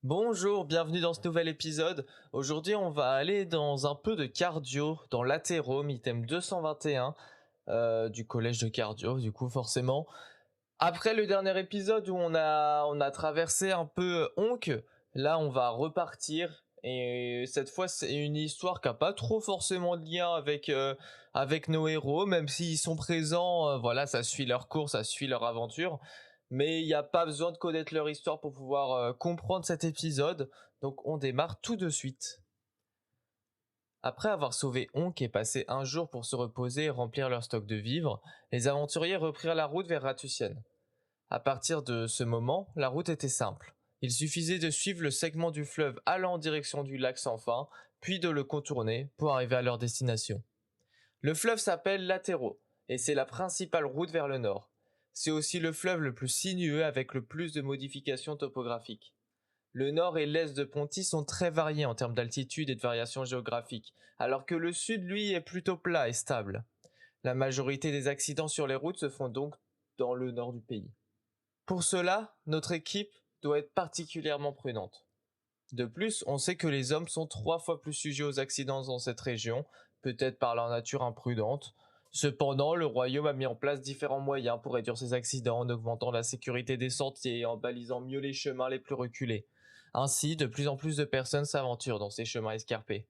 Bonjour, bienvenue dans ce nouvel épisode. Aujourd'hui, on va aller dans un peu de cardio, dans l'athérome, item 221 du collège de cardio, du coup forcément. Après le dernier épisode où on a traversé un peu Onk, là on va repartir. Et cette fois, c'est une histoire qui n'a pas trop forcément de lien avec nos héros, même s'ils sont présents, voilà, ça suit leur cours, ça suit leur aventure. Mais il n'y a pas besoin de connaître leur histoire pour pouvoir comprendre cet épisode. Donc on démarre tout de suite. Après avoir sauvé Onk et passé un jour pour se reposer et remplir leur stock de vivres, les aventuriers reprirent la route vers Ratusian. À partir de ce moment, la route était simple. Il suffisait de suivre le segment du fleuve allant en direction du lac sans fin, puis de le contourner pour arriver à leur destination. Le fleuve s'appelle l'Atéro, et c'est la principale route vers le nord. C'est aussi le fleuve le plus sinueux avec le plus de modifications topographiques. Le nord et l'est de Ponty sont très variés en termes d'altitude et de variations géographiques, alors que le sud, lui, est plutôt plat et stable. La majorité des accidents sur les routes se font donc dans le nord du pays. Pour cela, notre équipe doit être particulièrement prudente. De plus, on sait que les hommes sont 3 fois plus sujets aux accidents dans cette région, peut-être par leur nature imprudente. Cependant, le royaume a mis en place différents moyens pour réduire ces accidents en augmentant la sécurité des sentiers et en balisant mieux les chemins les plus reculés. Ainsi, de plus en plus de personnes s'aventurent dans ces chemins escarpés.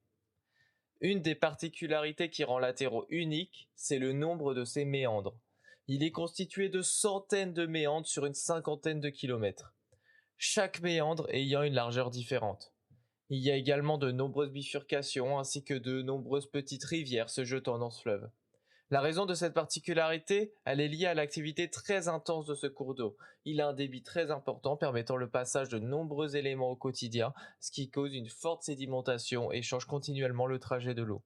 Une des particularités qui rend l'Atéro unique, c'est le nombre de ses méandres. Il est constitué de centaines de méandres sur une cinquantaine de kilomètres, chaque méandre ayant une largeur différente. Il y a également de nombreuses bifurcations ainsi que de nombreuses petites rivières se jetant dans ce fleuve. La raison de cette particularité, elle est liée à l'activité très intense de ce cours d'eau. Il a un débit très important permettant le passage de nombreux éléments au quotidien, ce qui cause une forte sédimentation et change continuellement le trajet de l'eau.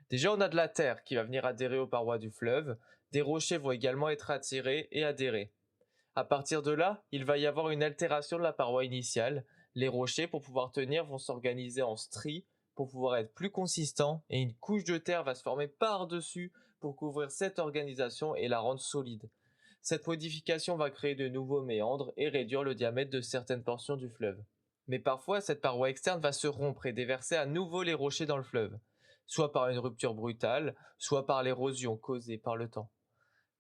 Déjà, on a de la terre qui va venir adhérer aux parois du fleuve, des rochers vont également être attirés et adhérer. À partir de là, il va y avoir une altération de la paroi initiale. Les rochers, pour pouvoir tenir, vont s'organiser en stries pour pouvoir être plus consistants et une couche de terre va se former par-dessus pour couvrir cette organisation et la rendre solide. Cette modification va créer de nouveaux méandres et réduire le diamètre de certaines portions du fleuve. Mais parfois, cette paroi externe va se rompre et déverser à nouveau les rochers dans le fleuve, soit par une rupture brutale, soit par l'érosion causée par le temps.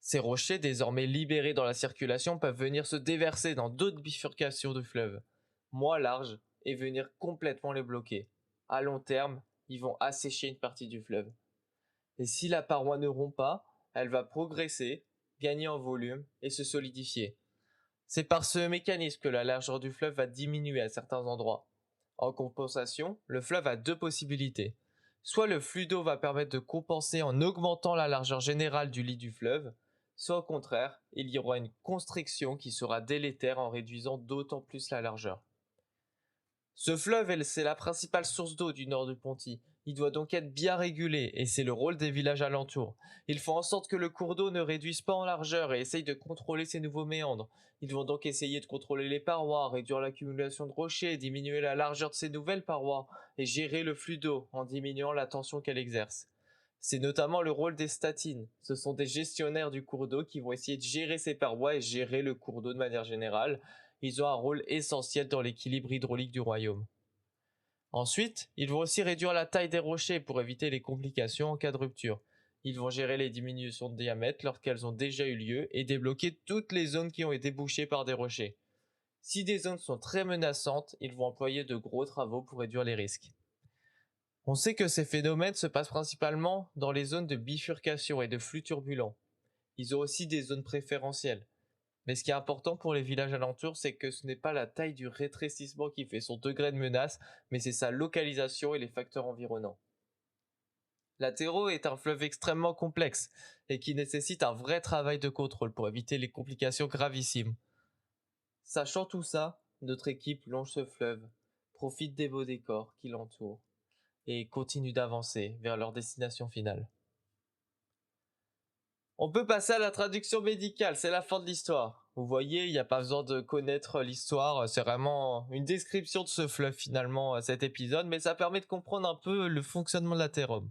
Ces rochers, désormais libérés dans la circulation, peuvent venir se déverser dans d'autres bifurcations du fleuve, moins larges, et venir complètement les bloquer. À long terme, ils vont assécher une partie du fleuve. Et si la paroi ne rompt pas, elle va progresser, gagner en volume et se solidifier. C'est par ce mécanisme que la largeur du fleuve va diminuer à certains endroits. En compensation, le fleuve a deux possibilités. Soit le flux d'eau va permettre de compenser en augmentant la largeur générale du lit du fleuve, soit au contraire, il y aura une constriction qui sera délétère en réduisant d'autant plus la largeur. Ce fleuve, c'est la principale source d'eau du nord du Ponty. Il doit donc être bien régulé et c'est le rôle des villages alentours. Ils font en sorte que le cours d'eau ne réduise pas en largeur et essayent de contrôler ces nouveaux méandres. Ils vont donc essayer de contrôler les parois, réduire l'accumulation de rochers, diminuer la largeur de ces nouvelles parois et gérer le flux d'eau en diminuant la tension qu'elle exerce. C'est notamment le rôle des statines. Ce sont des gestionnaires du cours d'eau qui vont essayer de gérer ces parois et gérer le cours d'eau de manière générale. Ils ont un rôle essentiel dans l'équilibre hydraulique du royaume. Ensuite, ils vont aussi réduire la taille des rochers pour éviter les complications en cas de rupture. Ils vont gérer les diminutions de diamètre lorsqu'elles ont déjà eu lieu et débloquer toutes les zones qui ont été bouchées par des rochers. Si des zones sont très menaçantes, ils vont employer de gros travaux pour réduire les risques. On sait que ces phénomènes se passent principalement dans les zones de bifurcation et de flux turbulents. Ils ont aussi des zones préférentielles. Mais ce qui est important pour les villages alentours, c'est que ce n'est pas la taille du rétrécissement qui fait son degré de menace, mais c'est sa localisation et les facteurs environnants. L'Atéro est un fleuve extrêmement complexe et qui nécessite un vrai travail de contrôle pour éviter les complications gravissimes. Sachant tout ça, notre équipe longe ce fleuve, profite des beaux décors qui l'entourent et continue d'avancer vers leur destination finale. On peut passer à la traduction médicale, c'est la fin de l'histoire. Vous voyez, il n'y a pas besoin de connaître l'histoire, c'est vraiment une description de ce fleuve finalement, cet épisode, mais ça permet de comprendre un peu le fonctionnement de l'Athérome.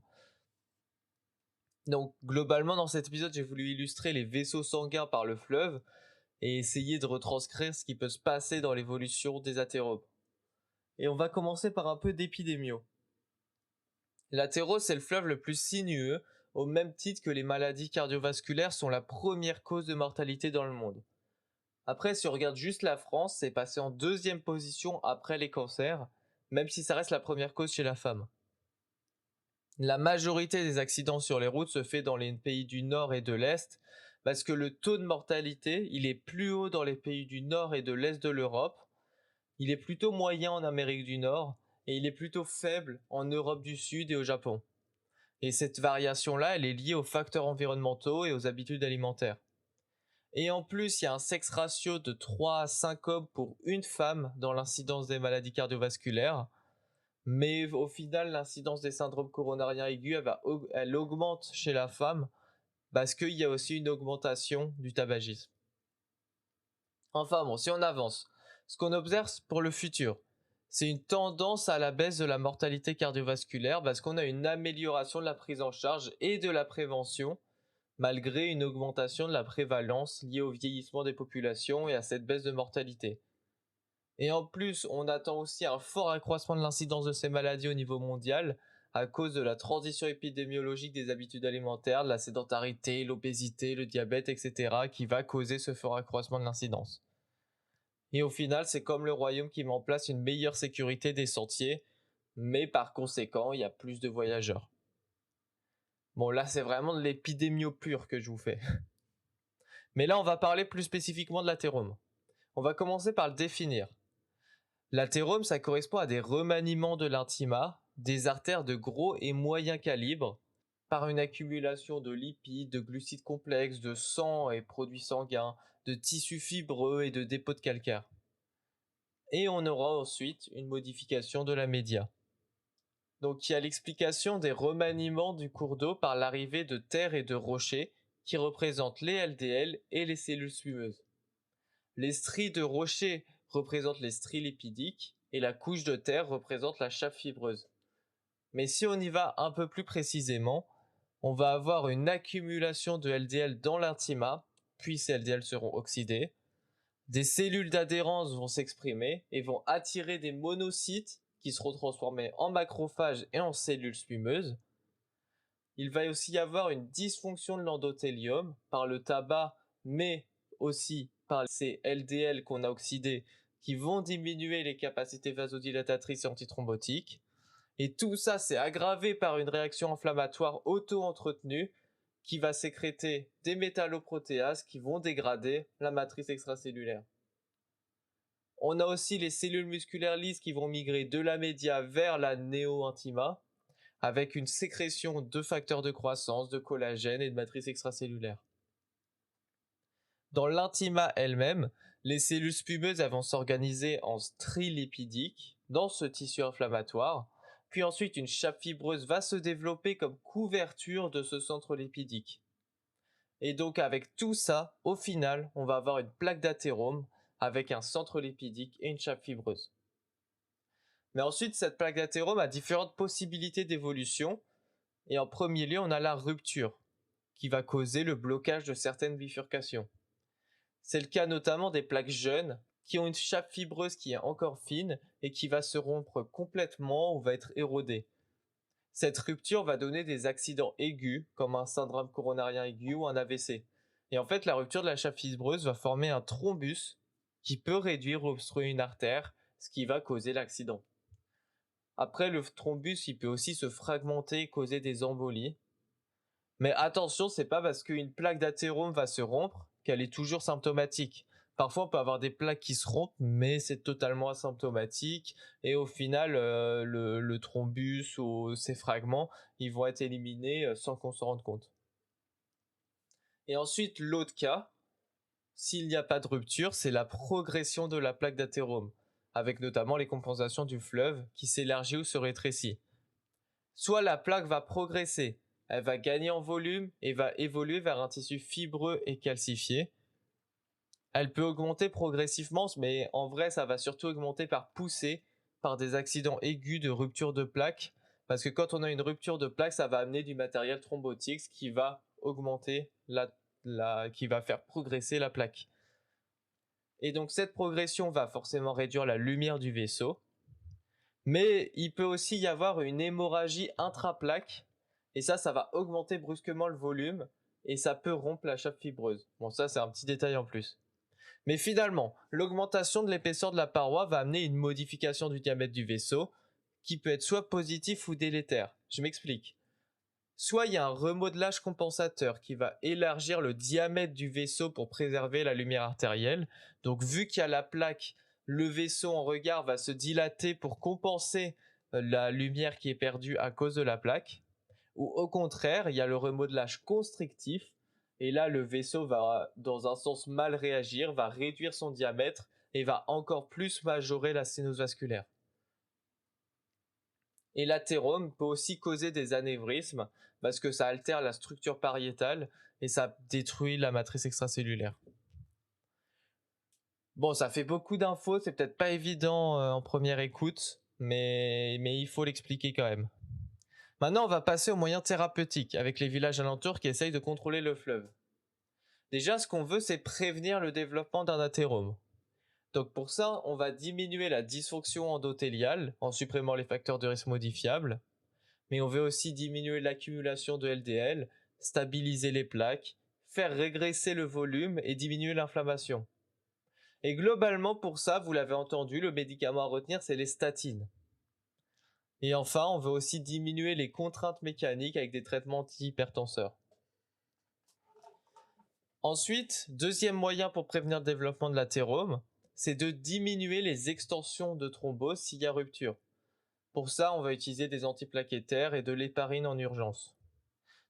Donc globalement dans cet épisode, j'ai voulu illustrer les vaisseaux sanguins par le fleuve et essayer de retranscrire ce qui peut se passer dans l'évolution des athéromes. Et on va commencer par un peu d'épidémio. L'athérose, c'est le fleuve le plus sinueux, au même titre que les maladies cardiovasculaires sont la première cause de mortalité dans le monde. Après, si on regarde juste la France, c'est passé en deuxième position après les cancers, même si ça reste la première cause chez la femme. La majorité des accidents sur les routes se fait dans les pays du Nord et de l'Est, parce que le taux de mortalité, il est plus haut dans les pays du Nord et de l'Est de l'Europe, il est plutôt moyen en Amérique du Nord, et il est plutôt faible en Europe du Sud et au Japon. Et cette variation-là, elle est liée aux facteurs environnementaux et aux habitudes alimentaires. Et en plus, il y a un sexe ratio de 3 à 5 hommes pour une femme dans l'incidence des maladies cardiovasculaires. Mais au final, l'incidence des syndromes coronariens aigus, elle augmente chez la femme parce qu'il y a aussi une augmentation du tabagisme. Enfin bon, si on avance, ce qu'on observe pour le futur, c'est une tendance à la baisse de la mortalité cardiovasculaire parce qu'on a une amélioration de la prise en charge et de la prévention malgré une augmentation de la prévalence liée au vieillissement des populations et à cette baisse de mortalité. Et en plus, on attend aussi un fort accroissement de l'incidence de ces maladies au niveau mondial à cause de la transition épidémiologique des habitudes alimentaires, de la sédentarité, l'obésité, le diabète, etc. qui va causer ce fort accroissement de l'incidence. Et au final, c'est comme le royaume qui met en place une meilleure sécurité des sentiers, mais par conséquent, il y a plus de voyageurs. Bon, là, c'est vraiment de l'épidémio pure que je vous fais. Mais là, on va parler plus spécifiquement de l'athérome. On va commencer par le définir. L'athérome, ça correspond à des remaniements de l'intima, des artères de gros et moyen calibre, par une accumulation de lipides, de glucides complexes, de sang et produits sanguins, de tissus fibreux et de dépôts de calcaire. Et on aura ensuite une modification de la média. Donc il y a l'explication des remaniements du cours d'eau par l'arrivée de terre et de rochers qui représentent les LDL et les cellules fumeuses. Les stries de rochers représentent les stries lipidiques et la couche de terre représente la chape fibreuse. Mais si on y va un peu plus précisément, on va avoir une accumulation de LDL dans l'intima, puis ces LDL seront oxydés. Des cellules d'adhérence vont s'exprimer et vont attirer des monocytes qui seront transformés en macrophages et en cellules fumeuses. Il va aussi y avoir une dysfonction de l'endothélium par le tabac, mais aussi par ces LDL qu'on a oxydés qui vont diminuer les capacités vasodilatatrices et antithrombotiques. Et tout ça, c'est aggravé par une réaction inflammatoire auto-entretenue qui va sécréter des métalloprotéases qui vont dégrader la matrice extracellulaire. On a aussi les cellules musculaires lisses qui vont migrer de la média vers la néo-intima avec une sécrétion de facteurs de croissance, de collagène et de matrice extracellulaire. Dans l'intima elle-même, les cellules spumeuses vont s'organiser en stries lipidiques dans ce tissu inflammatoire, puis ensuite une chape fibreuse va se développer comme couverture de ce centre lipidique. Et donc avec tout ça, au final, on va avoir une plaque d'athérome avec un centre lipidique et une chape fibreuse. Mais ensuite, cette plaque d'athérome a différentes possibilités d'évolution. Et en premier lieu, on a la rupture, qui va causer le blocage de certaines bifurcations. C'est le cas notamment des plaques jeunes, qui ont une chape fibreuse qui est encore fine et qui va se rompre complètement ou va être érodée. Cette rupture va donner des accidents aigus, comme un syndrome coronarien aigu ou un AVC. Et en fait, la rupture de la chape fibreuse va former un thrombus qui peut réduire ou obstruer une artère, ce qui va causer l'accident. Après, le thrombus, il peut aussi se fragmenter et causer des embolies. Mais attention, c'est pas parce qu'une plaque d'athérome va se rompre qu'elle est toujours symptomatique. Parfois, on peut avoir des plaques qui se rompent, mais c'est totalement asymptomatique. Et au final, le thrombus ou ces fragments, ils vont être éliminés sans qu'on s'en rende compte. Et ensuite, l'autre cas, s'il n'y a pas de rupture, c'est la progression de la plaque d'athérome, avec notamment les compensations du fleuve qui s'élargit ou se rétrécit. Soit la plaque va progresser, elle va gagner en volume et va évoluer vers un tissu fibreux et calcifié. Elle peut augmenter progressivement, mais en vrai, ça va surtout augmenter par poussée, par des accidents aigus de rupture de plaque. Parce que quand on a une rupture de plaque, ça va amener du matériel thrombotique, ce qui va augmenter qui va faire progresser la plaque. Et donc cette progression va forcément réduire la lumière du vaisseau. Mais il peut aussi y avoir une hémorragie intraplaque, et ça va augmenter brusquement le volume, et ça peut rompre la chape fibreuse. Bon, ça c'est un petit détail en plus. Mais finalement, l'augmentation de l'épaisseur de la paroi va amener une modification du diamètre du vaisseau, qui peut être soit positif ou délétère. Je m'explique. Soit il y a un remodelage compensateur qui va élargir le diamètre du vaisseau pour préserver la lumière artérielle. Donc vu qu'il y a la plaque, le vaisseau en regard va se dilater pour compenser la lumière qui est perdue à cause de la plaque. Ou au contraire, il y a le remodelage constrictif. Et là, le vaisseau va, dans un sens, mal réagir, va réduire son diamètre et va encore plus majorer la sténose vasculaire. Et l'athérome peut aussi causer des anévrismes parce que ça altère la structure pariétale et ça détruit la matrice extracellulaire. Bon, ça fait beaucoup d'infos, c'est peut-être pas évident en première écoute, mais il faut l'expliquer quand même. Maintenant, on va passer aux moyens thérapeutiques avec les villages alentours qui essayent de contrôler le fleuve. Déjà, ce qu'on veut, c'est prévenir le développement d'un athérome. Donc pour ça, on va diminuer la dysfonction endothéliale en supprimant les facteurs de risque modifiables, mais on veut aussi diminuer l'accumulation de LDL, stabiliser les plaques, faire régresser le volume et diminuer l'inflammation. Et globalement pour ça, vous l'avez entendu, le médicament à retenir c'est les statines. Et enfin, on veut aussi diminuer les contraintes mécaniques avec des traitements antihypertenseurs. Ensuite, deuxième moyen pour prévenir le développement de l'athérome, c'est de diminuer les extensions de thrombose s'il y a rupture. Pour ça, on va utiliser des antiplaquettaires et de l'héparine en urgence.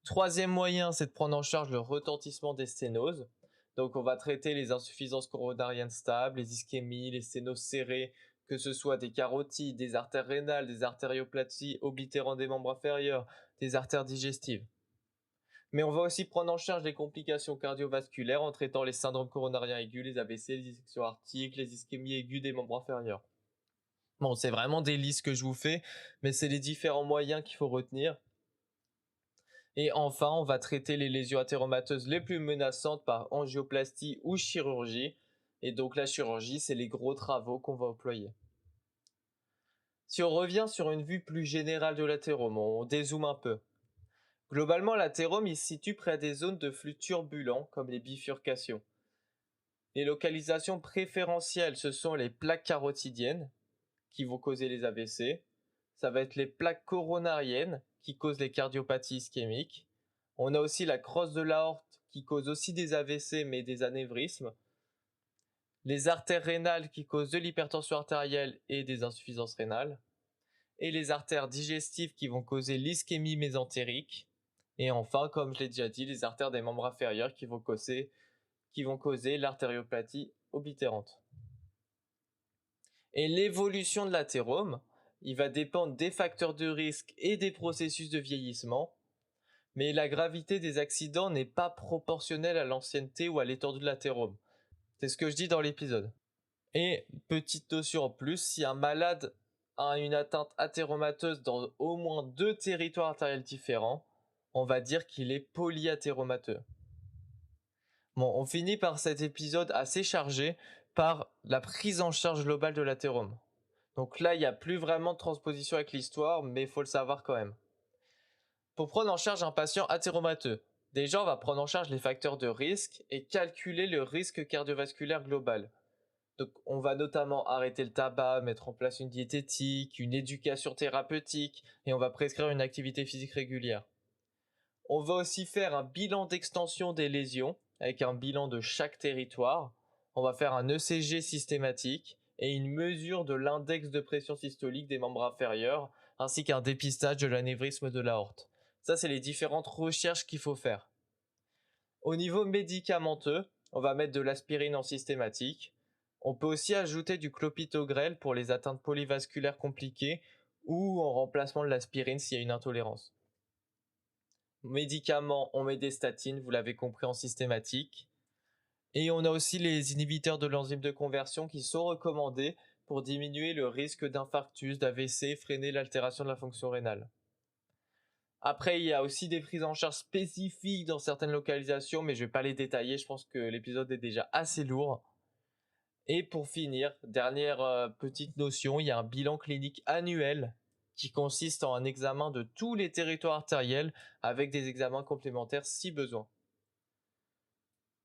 Troisième moyen, c'est de prendre en charge le retentissement des sténoses. Donc on va traiter les insuffisances coronariennes stables, les ischémies, les sténoses serrées, que ce soit des carotides, des artères rénales, des artérioplaties oblitérantes des membres inférieurs, des artères digestives. Mais on va aussi prendre en charge les complications cardiovasculaires en traitant les syndromes coronariens aigus, les AVC, les dissections aortiques, les ischémies aiguës des membres inférieurs. Bon, c'est vraiment des listes que je vous fais, mais c'est les différents moyens qu'il faut retenir. Et enfin, on va traiter les lésions athéromateuses les plus menaçantes par angioplastie ou chirurgie. Et donc la chirurgie, c'est les gros travaux qu'on va employer. Si on revient sur une vue plus générale de l'athérome, on dézoome un peu. Globalement, l'athérome il se situe près des zones de flux turbulents, comme les bifurcations. Les localisations préférentielles, ce sont les plaques carotidiennes, qui vont causer les AVC. Ça va être les plaques coronariennes, qui causent les cardiopathies ischémiques. On a aussi la crosse de l'aorte, qui cause aussi des AVC, mais des anévrismes. Les artères rénales, qui causent de l'hypertension artérielle et des insuffisances rénales. Et les artères digestives, qui vont causer l'ischémie mésentérique. Et enfin, comme je l'ai déjà dit, les artères des membres inférieurs qui vont causer l'artériopathie oblitérante. Et l'évolution de l'athérome, il va dépendre des facteurs de risque et des processus de vieillissement, mais la gravité des accidents n'est pas proportionnelle à l'ancienneté ou à l'étendue de l'athérome. C'est ce que je dis dans l'épisode. Et petite notion en plus, si un malade a une atteinte athéromateuse dans au moins 2 territoires artériels différents, on va dire qu'il est polyathéromateux. Bon, on finit par cet épisode assez chargé par la prise en charge globale de l'athérome. Donc là, il n'y a plus vraiment de transposition avec l'histoire, mais il faut le savoir quand même. Pour prendre en charge un patient athéromateux, déjà on va prendre en charge les facteurs de risque et calculer le risque cardiovasculaire global. Donc on va notamment arrêter le tabac, mettre en place une diététique, une éducation thérapeutique et on va prescrire une activité physique régulière. On va aussi faire un bilan d'extension des lésions avec un bilan de chaque territoire. On va faire un ECG systématique et une mesure de l'index de pression systolique des membres inférieurs ainsi qu'un dépistage de l'anévrisme de l'aorte. Ça, c'est les différentes recherches qu'il faut faire. Au niveau médicamenteux, on va mettre de l'aspirine en systématique. On peut aussi ajouter du clopidogrel pour les atteintes polyvasculaires compliquées ou en remplacement de l'aspirine s'il y a une intolérance. Médicaments, on met des statines, vous l'avez compris, en systématique. Et on a aussi les inhibiteurs de l'enzyme de conversion qui sont recommandés pour diminuer le risque d'infarctus, d'AVC, freiner l'altération de la fonction rénale. Après, il y a aussi des prises en charge spécifiques dans certaines localisations, mais je ne vais pas les détailler, je pense que l'épisode est déjà assez lourd. Et pour finir, dernière petite notion, il y a un bilan clinique annuel qui consiste en un examen de tous les territoires artériels avec des examens complémentaires si besoin.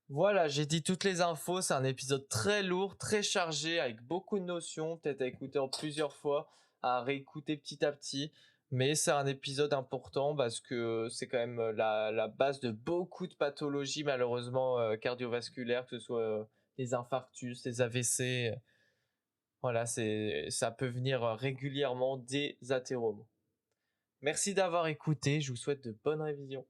Voilà, j'ai dit toutes les infos, c'est un épisode très lourd, très chargé, avec beaucoup de notions, peut-être à écouter en plusieurs fois, à réécouter petit à petit. Mais c'est un épisode important parce que c'est quand même la base de beaucoup de pathologies malheureusement cardiovasculaires, que ce soit les infarctus, les AVC. Voilà, ça peut venir régulièrement des athéromes. Merci d'avoir écouté, je vous souhaite de bonnes révisions.